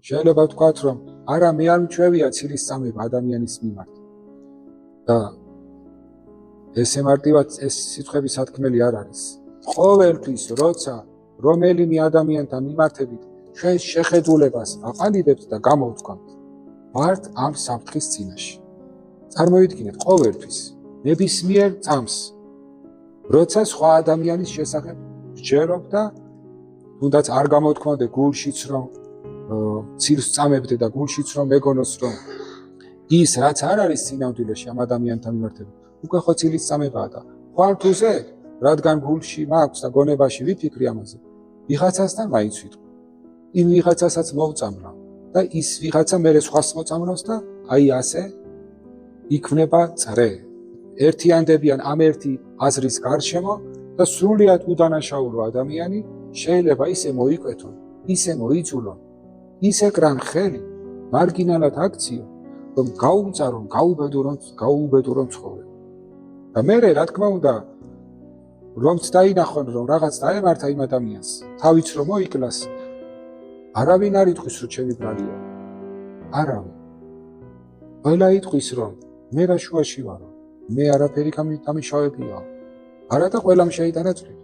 შეიძლება ვთქვათ, რომ არა მე არ მჩვევია ცილის წამება ადამიანის მიმართ და ესე მარტივად ეს სიტყვები სათქმელი არ არის. ყოველთვის როცა რომელიმე ადამიანთან მიმართებით ჩვენ შეხედულებას აყალიბებთ და გამოვთქვამთ, ვართ ამ საფრთხის წინაშე. წარმოიდგინეთ, ყოველთვის ნებისმიერ წამს, როცა სხვა ადამიანის შესახებ ვსჯერობ და თუნდაც არ გამოთქვამდე გულშიც რომ ცილს წამებდე და გულშიც რომ მეგონოს რომ ის რაც არ არის სინამდვილეში ამ ადამიანთან მიმართებით, უკვე ხო ცილის წამებაა და ხوار თუზე, რადგან გულში მაქვს და გონებაში ვიფიქრი ამაზე, ვიღაცასთან მაინც ვიტყვი. იმ ვიღაცასაც მოვწამრავ და ის ვიღაცა მერე სხვას მოწამრავს და აი ასე იქმნება წრე. ერთიანდებიან ამ ერთი აზრის გარშემო და სრულიად უდანაშაულო ადამიანი შეიძლება ისე მოიკვეთონ, ისე მოიძულონ, ისე კრან ხელი, მარგინალად აქციო, რომ გაუმწარონ, გაუუბედურონ ცხოვრება. და მერე რა თქმა უნდა, რომც დაინახონ, რომ რაღაც დაემართა იმ ადამიანს, თავიც რომ მოიკლას, არავინ არ იტყვის, რომ ჩემი ბრალია. არავინ. ყველა იტყვის, რომ მე რა შუაში ვარო, მე არაფერი დამიშავებია. არა და ყველამ შეიტანა წვლილი.